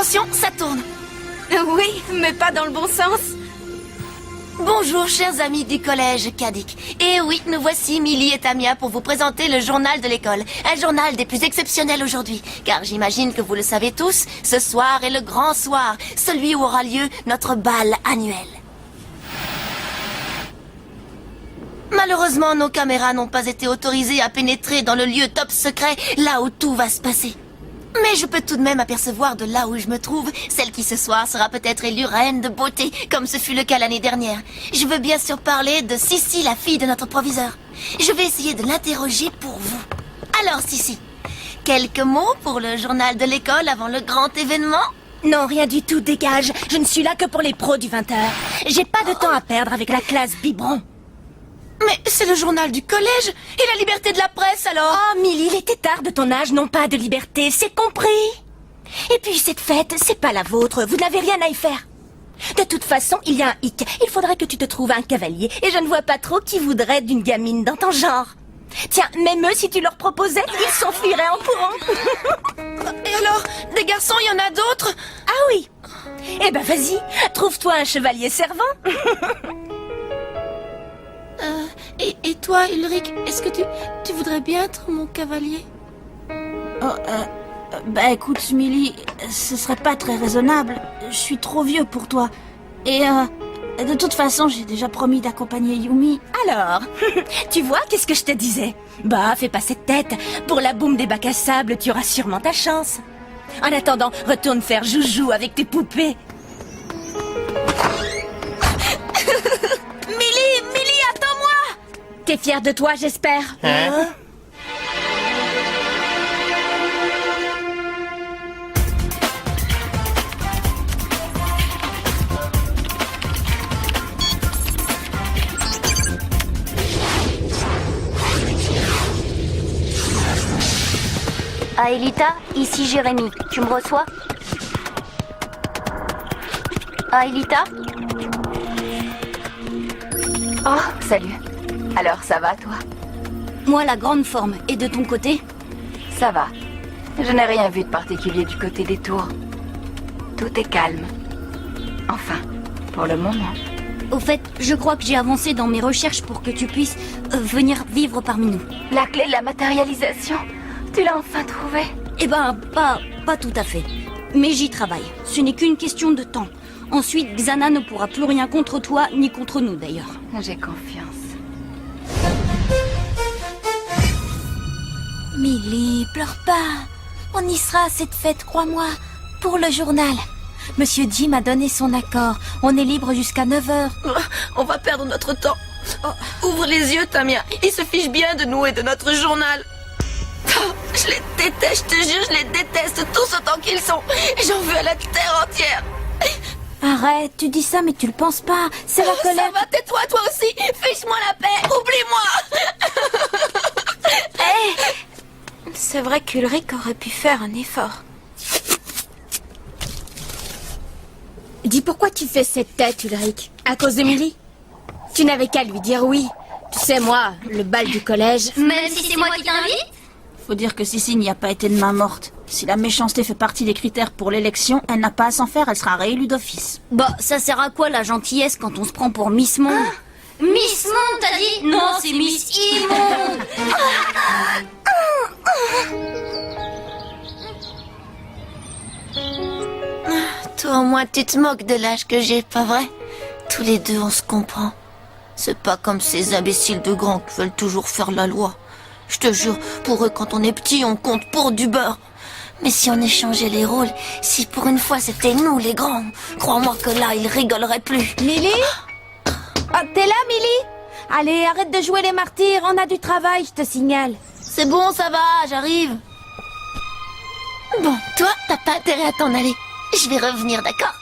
Attention, ça tourne. Oui, mais pas dans le bon sens. Bonjour, chers amis du collège Kadik. Et oui, nous voici, Millie et Tamia, pour vous présenter le journal de l'école. Un journal des plus exceptionnels aujourd'hui. Car j'imagine que vous le savez tous, ce soir est le grand soir, celui où aura lieu notre bal annuel. Malheureusement, nos caméras n'ont pas été autorisées à pénétrer dans le lieu top secret, là où tout va se passer. Mais je peux tout de même apercevoir de là où je me trouve celle qui ce soir sera peut-être élue reine de beauté, comme ce fut le cas l'année dernière. Je veux bien sûr parler de Sissi, la fille de notre proviseur. Je vais essayer de l'interroger pour vous. Alors Sissi, quelques mots pour le journal de l'école avant le grand événement? Non, rien du tout, dégage. Je ne suis là que pour les pros du 20h. J'ai pas de temps à perdre avec la classe biberon. Mais c'est le journal du collège et la liberté de la presse alors. Oh, Millie, les têtards de ton âge n'ont pas de liberté, c'est compris. Et puis cette fête, c'est pas la vôtre, vous n'avez rien à y faire. De toute façon, il y a un hic. Il faudrait que tu te trouves un cavalier, et je ne vois pas trop qui voudrait d'une gamine dans ton genre. Tiens, même eux, si tu leur proposais, ils s'enfuiraient en courant. Et alors, des garçons, il y en a d'autres? Ah oui. Eh ben vas-y, trouve-toi un chevalier servant. Et toi, Ulrich, est-ce que tu voudrais bien être mon cavalier? Bah écoute, Millie, ce serait pas très raisonnable. Je suis trop vieux pour toi. Et de toute façon, j'ai déjà promis d'accompagner Yumi. Alors, tu vois, qu'est-ce que je te disais? Bah, fais pas cette tête. Pour la boum des bacs à sable, tu auras sûrement ta chance. En attendant, retourne faire joujou avec tes poupées. Millie, attends-moi! T'es fière de toi, j'espère. Hein? Ah, Elita, ici Jérémy. Tu me reçois? Ah, Elita? Oh, salut. Alors, ça va, toi? Moi, la grande forme. Et de ton côté? Ça va. Je n'ai rien vu de particulier du côté des tours. Tout est calme. Enfin, pour le moment. Au fait, je crois que j'ai avancé dans mes recherches pour que tu puisses venir vivre parmi nous. La clé de la matérialisation, tu l'as enfin trouvée? Eh ben, pas tout à fait. Mais j'y travaille. Ce n'est qu'une question de temps. Ensuite, Xana ne pourra plus rien contre toi, ni contre nous d'ailleurs. J'ai confiance. Millie, pleure pas. On y sera à cette fête, crois-moi. Pour le journal. Monsieur Jim a donné son accord. On est libre jusqu'à 9h. On va perdre notre temps. Ouvre les yeux, Tamia. Ils se fichent bien de nous et de notre journal. Je les déteste, je te jure, je les déteste tous autant qu'ils sont. J'en veux à la terre entière. Arrête, tu dis ça mais tu le penses pas. C'est la colère. Ça va, tais-toi, toi aussi. Fiche-moi la paix. Oublie-moi. C'est vrai qu'Ulrich aurait pu faire un effort. Dis pourquoi tu fais cette tête, Ulrich? À cause de Millie? Tu n'avais qu'à lui dire oui. Tu sais, moi, le bal du collège... Même si c'est moi qui t'invite? Faut dire que Sissi n'y a pas été de main morte. Si la méchanceté fait partie des critères pour l'élection, elle n'a pas à s'en faire, elle sera réélue d'office. Bah, ça sert à quoi la gentillesse quand on se prend pour Miss Monde? Miss Monde, t'as dit? Non, c'est Miss Immonde. Toi, au moins, tu te moques de l'âge que j'ai, pas vrai? Tous les deux, on se comprend. C'est pas comme ces imbéciles de grands qui veulent toujours faire la loi. Je te jure, pour eux, quand on est petit, on compte pour du beurre. Mais si on échangeait les rôles, si pour une fois c'était nous les grands, crois-moi que là, ils rigoleraient plus. Millie? Oh, t'es là, Millie? Allez, arrête de jouer les martyrs, on a du travail, je te signale. C'est bon, ça va, j'arrive. Bon, toi, t'as pas intérêt à t'en aller. Je vais revenir, d'accord?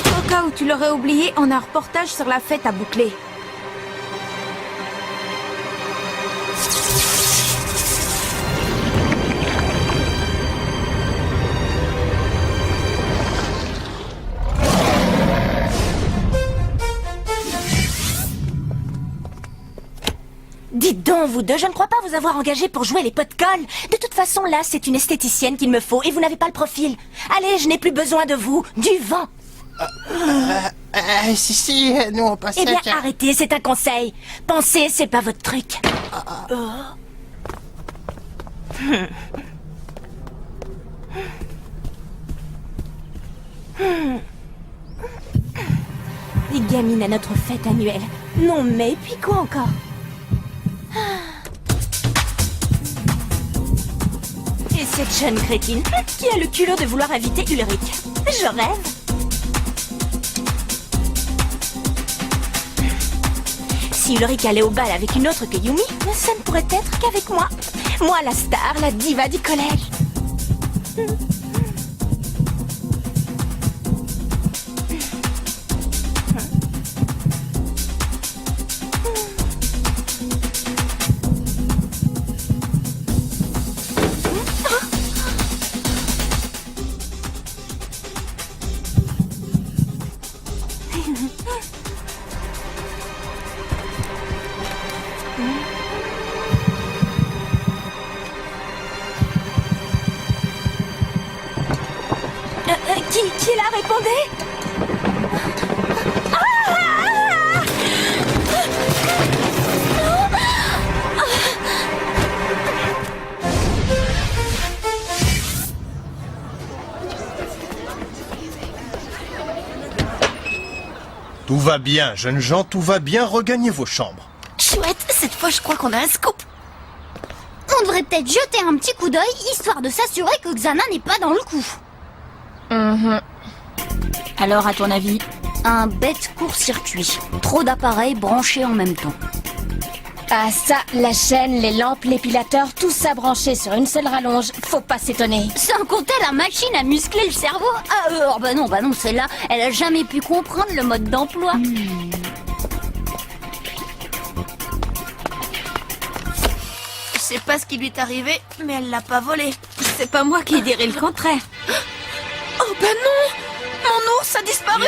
Au cas où tu l'aurais oublié, on a un reportage sur la fête à boucler. Dites donc, vous deux, je ne crois pas vous avoir engagé pour jouer les pots de colle. De toute façon, là, c'est une esthéticienne qu'il me faut et vous n'avez pas le profil. Allez, je n'ai plus besoin de vous. Du vent. Si, nous on passait... Eh bien, arrêtez, c'est un conseil. Pensez, c'est pas votre truc. Les gamines à notre fête annuelle. Non mais, puis quoi encore? Et cette jeune crétine qui a le culot de vouloir inviter Ulrich. Je rêve. Si Ulrich allait au bal avec une autre que Yumi, ça ne pourrait être qu'avec moi. Moi, la star, la diva du collège. Qui est là, répondez? Tout va bien, jeunes gens, tout va bien, regagnez vos chambres. Chouette, cette fois, je crois qu'on a un scoop. On devrait peut-être jeter un petit coup d'œil, histoire de s'assurer que Xana n'est pas dans le coup. Alors, à ton avis? Un bête court-circuit. Trop d'appareils branchés en même temps. Ah ça, la chaîne, les lampes, l'épilateur, tout ça branché sur une seule rallonge. Faut pas s'étonner. Sans compter la machine à muscler le cerveau. Bah non, celle-là, elle a jamais pu comprendre le mode d'emploi. Je sais pas ce qui lui est arrivé, mais elle l'a pas volé. C'est pas moi qui dirais le contraire. Oh ben non! Mon ours a disparu!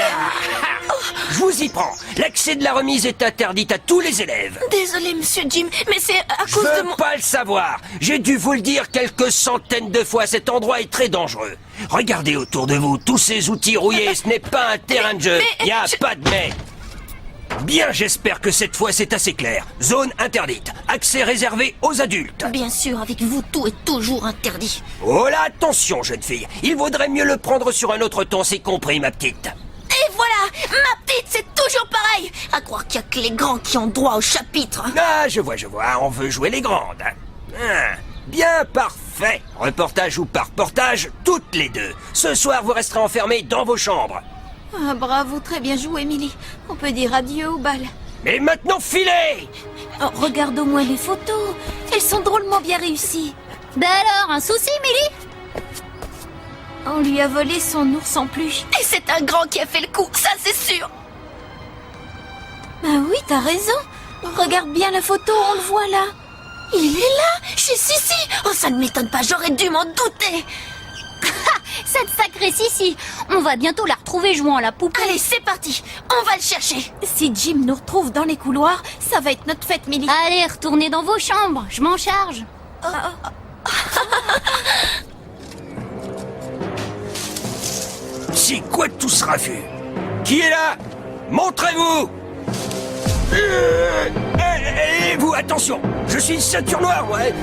Je vous y prends. L'accès de la remise est interdit à tous les élèves. Désolé, monsieur Jim, mais c'est à Je cause de veux mon... pas le savoir. J'ai dû vous le dire quelques centaines de fois. Cet endroit est très dangereux. Regardez autour de vous. Tous ces outils rouillés, ce n'est pas un terrain de jeu. mais, Y a je- pas de mais. Bien, j'espère que cette fois c'est assez clair. Zone interdite. Accès réservé aux adultes. Bien sûr, avec vous, tout est toujours interdit. Oh là, attention, jeune fille. Il vaudrait mieux le prendre sur un autre ton, c'est compris, ma petite. Et voilà! Ma petite, c'est toujours pareil! À croire qu'il y a que les grands qui ont droit au chapitre. Ah, je vois, on veut jouer les grandes. Bien, parfait. Reportage ou pas reportage, toutes les deux. Ce soir, vous resterez enfermés dans vos chambres. Ah, bravo, très bien joué, Emily. On peut dire adieu au bal. Mais maintenant, filez! Oh, regarde au moins les photos. Elles sont drôlement bien réussies. Bah alors, un souci, Millie? On lui a volé son ours en peluche. Et c'est un grand qui a fait le coup, ça c'est sûr. Ah oui, t'as raison. Regarde bien la photo, on le voit là. Il est là, chez Sissi. Oh, ça ne m'étonne pas, j'aurais dû m'en douter. Cette sacrée Sissi. On va bientôt la retrouver jouant à la poupée. Allez, c'est parti, on va le chercher. Si Jim nous retrouve dans les couloirs, ça va être notre fête, Millie. Allez, retournez dans vos chambres, je m'en charge. C'est quoi tout ce raffut? Qui est là? Montrez-vous! Et vous, attention! Je suis une ceinture noire, ouais!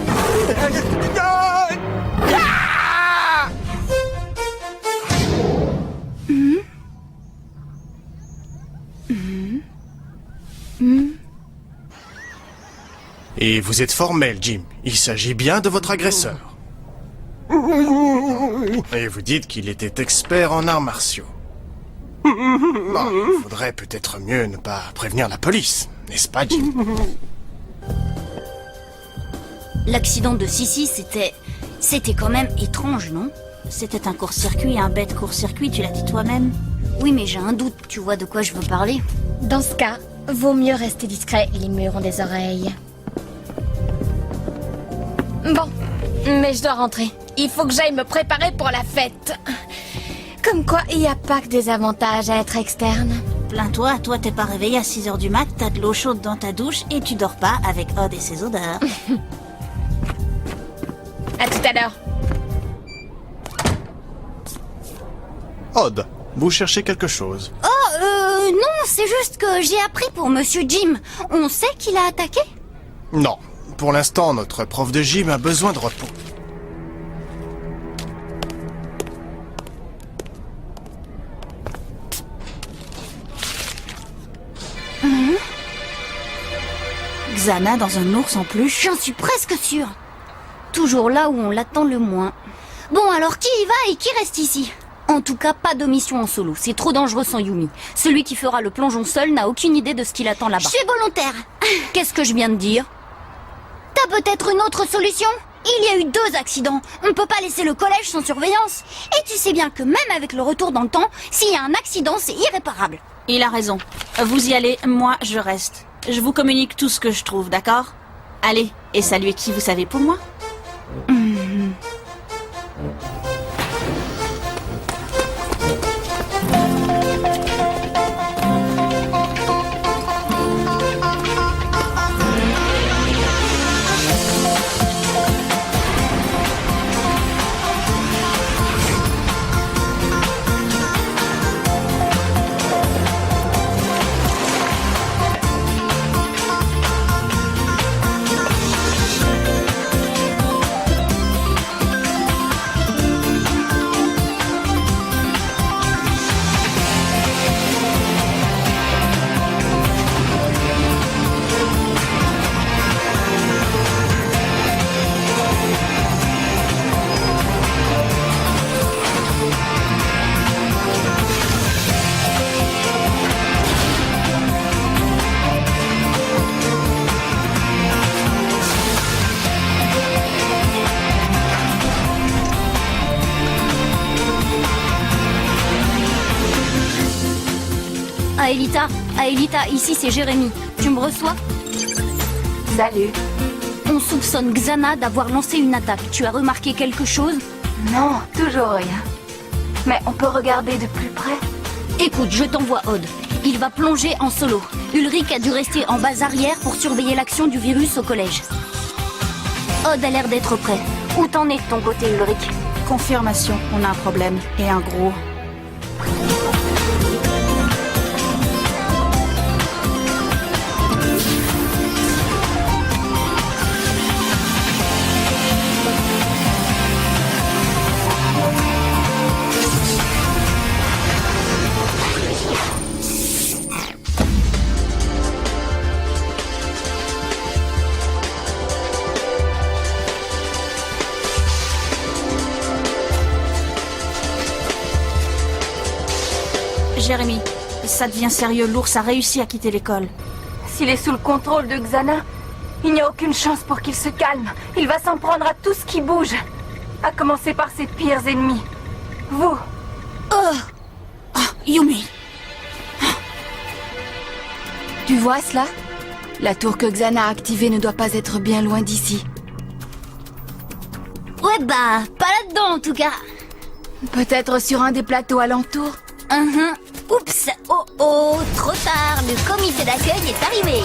Et vous êtes formel, Jim. Il s'agit bien de votre agresseur. Et vous dites qu'il était expert en arts martiaux. Bon, il faudrait peut-être mieux ne pas prévenir la police, n'est-ce pas, Jim? L'accident de Sissi, c'était quand même étrange, non? C'était un court-circuit, un bête court-circuit, tu l'as dit toi-même. Oui, mais j'ai un doute, tu vois de quoi je veux parler? Dans ce cas, vaut mieux rester discret, les murs ont des oreilles. Bon, mais je dois rentrer. Il faut que j'aille me préparer pour la fête. Comme quoi, il n'y a pas que des avantages à être externe. Plains-toi, toi t'es pas réveillé à 6h du mat, t'as de l'eau chaude dans ta douche et tu dors pas avec Odd et ses odeurs. À tout à l'heure. Odd, vous cherchez quelque chose? Non, c'est juste que j'ai appris pour Monsieur Jim. On sait qu'il a attaqué? Non. Pour l'instant, notre prof de gym a besoin de repos. Xana dans un ours en peluche? J'en suis presque sûre. Toujours là où on l'attend le moins. Bon, alors qui y va et qui reste ici? En tout cas, pas de mission en solo. C'est trop dangereux sans Yumi. Celui qui fera le plongeon seul n'a aucune idée de ce qu'il attend là-bas. Je suis volontaire. Qu'est-ce que je viens de dire? T'as peut-être une autre solution? Il y a eu 2 accidents. On peut pas laisser le collège sans surveillance. Et tu sais bien que même avec le retour dans le temps, s'il y a un accident, c'est irréparable. Il a raison. Vous y allez, moi je reste. Je vous communique tout ce que je trouve, d'accord? Allez, et saluez qui vous savez pour moi? Aelita, ici c'est Jérémy. Tu me reçois? Salut. On soupçonne Xana d'avoir lancé une attaque. Tu as remarqué quelque chose? Non, toujours rien. Mais on peut regarder de plus près. Écoute, je t'envoie Odd. Il va plonger en solo. Ulrich a dû rester en base arrière pour surveiller l'action du virus au collège. Odd a l'air d'être prêt. Où t'en es de ton côté, Ulrich? Confirmation, on a un problème. Et un gros. Jérémy, ça devient sérieux, l'ours a réussi à quitter l'école. S'il est sous le contrôle de Xana, il n'y a aucune chance pour qu'il se calme. Il va s'en prendre à tout ce qui bouge. À commencer par ses pires ennemis. Vous. Yumi. Tu vois cela? La tour que Xana a activée ne doit pas être bien loin d'ici. Ouais bah, pas là-dedans en tout cas. Peut-être sur un des plateaux alentours. Oups, oh, trop tard, le comité d'accueil est arrivé.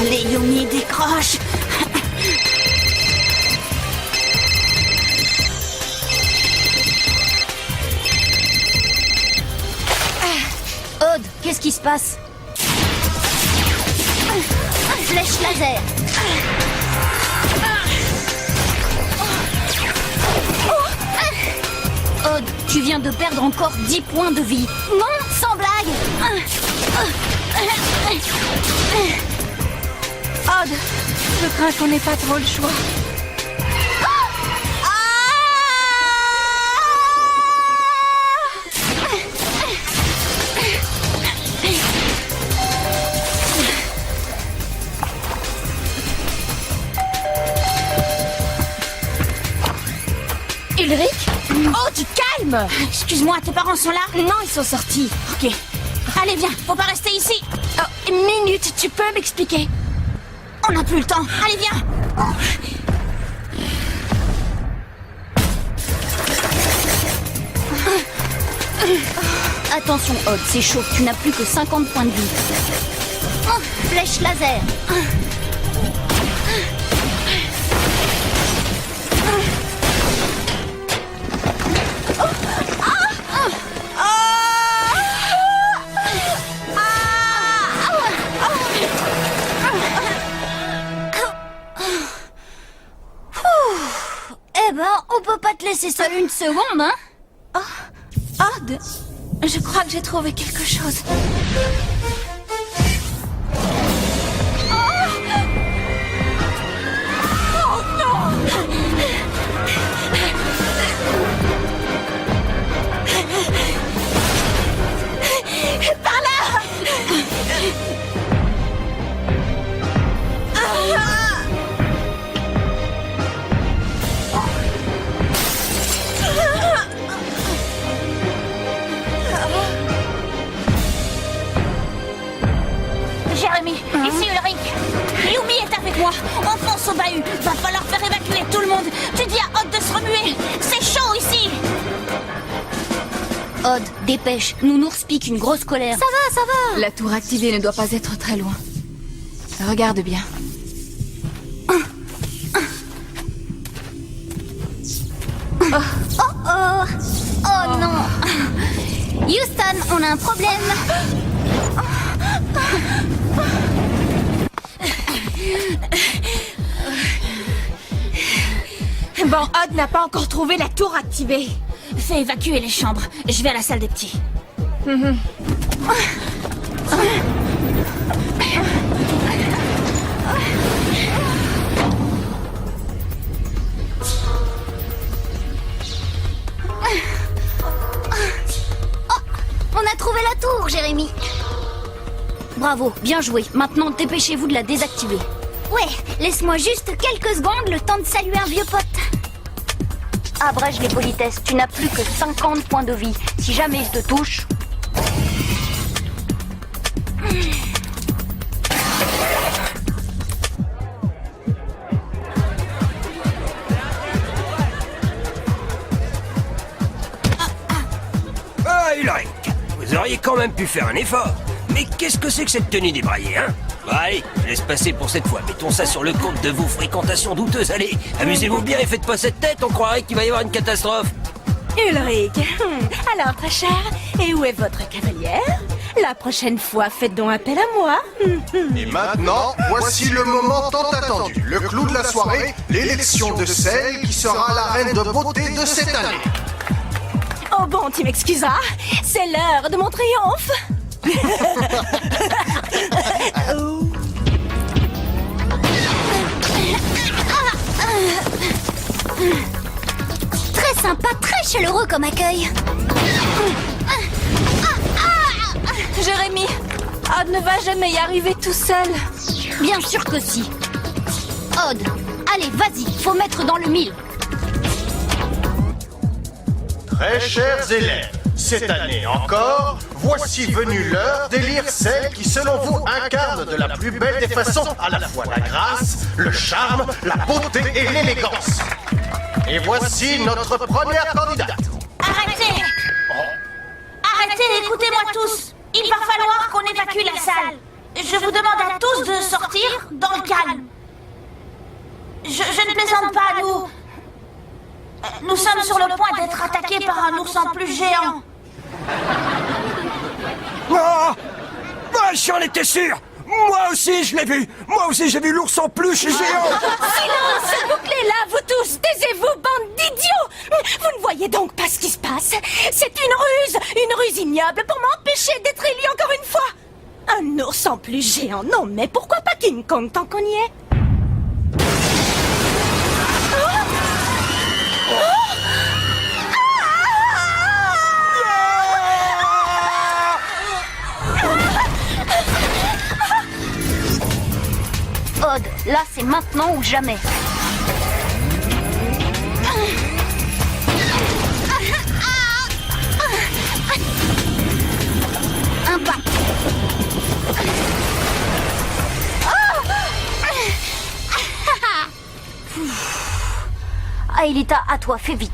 Les Yumi décrochent. Odd, qu'est-ce qui se passe? Flèche laser. Odd, tu viens de perdre encore 10 points de vie. Non, sans blague. Odd, je crains qu'on n'ait pas trop le choix. Ulrich? Oh, tu calmes! Excuse-moi, tes parents sont là? Non, ils sont sortis. Ok. Allez, viens, faut pas rester ici. Oh, une minute, tu peux m'expliquer? On n'a plus le temps. Allez, viens. Attention, Odd, c'est chaud. Tu n'as plus que 50 points de vie. Oh, flèche laser. Eh ben, on peut pas te laisser seul une seconde, hein? Odd, je crois que j'ai trouvé quelque chose. Jérémy, ici Ulrich. Yumi est avec moi. On fonce au bahut. Va falloir faire évacuer tout le monde. Tu dis à Odd de se remuer. C'est chaud ici. Odd, dépêche. Nounours pique une grosse colère. Ça va. La tour activée ne doit pas être très loin. Regarde bien. Oh non. Houston, on a un problème. Bon, Odd n'a pas encore trouvé la tour activée. Fais évacuer les chambres. Je vais à la salle des petits. On a trouvé la tour, Jérémy. Bravo, bien joué. Maintenant, dépêchez-vous de la désactiver. Ouais, laisse-moi juste quelques secondes, le temps de saluer un vieux pote. Abrège les politesses, tu n'as plus que 50 points de vie. Si jamais il te touche... Ah, Ulrich, vous auriez quand même pu faire un effort. Mais qu'est-ce que c'est que cette tenue débraillée, hein? Bon, allez, je laisse passer pour cette fois. Mettons ça sur le compte de vos fréquentations douteuses. Allez, amusez-vous bien et faites pas cette tête, on croirait qu'il va y avoir une catastrophe. Ulrich, alors très cher, et où est votre cavalière? La prochaine fois, faites donc appel à moi. Et maintenant, voici le moment tant attendu. Le clou de la soirée, l'élection de celle qui sera la reine de beauté de cette année. Oh bon, tu m'excuseras, c'est l'heure de mon triomphe. Très sympa, très chaleureux comme accueil. Jérémy, Odd ne va jamais y arriver tout seul. Bien sûr que si. Odd, allez, vas-y, faut mettre dans le mille. Très chers élèves, cette année encore, voici venue l'heure d'élire celle qui, selon vous, incarne de la plus belle des façons à la fois la grâce, le charme, la beauté et l'élégance. Et voici notre première candidate. Arrêtez. Arrêtez, écoutez-moi tous. Il va falloir qu'on évacue la salle. Je vous demande à tous de sortir dans le calme. Je ne plaisante pas, nous sommes sur le point d'être attaqués par un ours en plus géant. Ah, j'en étais sûr. Moi aussi, je l'ai vu. Moi aussi, j'ai vu l'ours en peluche géant. Silence, bouclez-la, vous tous. Taisez-vous, bande d'idiots. Vous ne voyez donc pas ce qui se passe. C'est une ruse ignoble pour m'empêcher d'être élu encore une fois. Un ours en plus géant, non mais pourquoi pas King Kong tant qu'on y est? Odd, là c'est maintenant ou jamais. Un pas. Aelita, à toi, fais vite.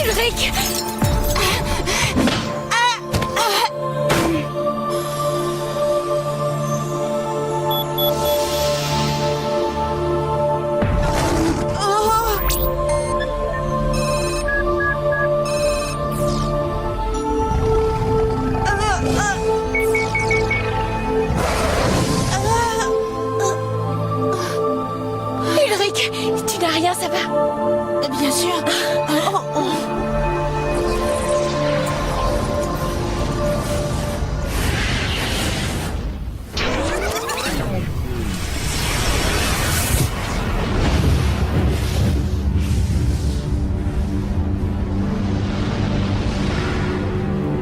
Ulrich! Ulrich, tu n'as rien, ça va? Bien sûr.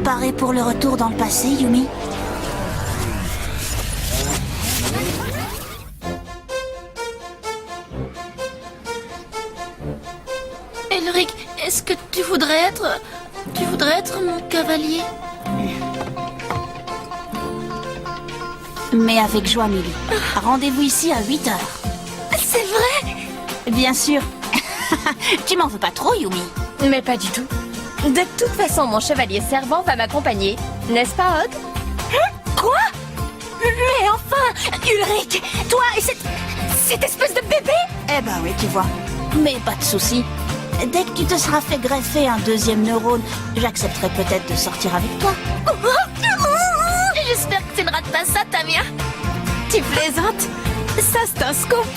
Paré pour le retour dans le passé, Yumi? Elric, est-ce que tu voudrais être mon cavalier? Mais avec joie, Millie. Rendez-vous ici à 8h. C'est vrai? Bien sûr. Tu m'en veux pas trop, Yumi? Mais pas du tout. De toute façon, mon chevalier servant va m'accompagner. N'est-ce pas, Hog? Quoi? Mais enfin, Ulrich, toi et cette espèce de bébé? Eh ben oui, tu vois. Mais pas de souci. Dès que tu te seras fait greffer un deuxième neurone, j'accepterai peut-être de sortir avec toi. J'espère que tu ne rates pas ça, Tamia. Tu plaisantes? Ça, c'est un scoop.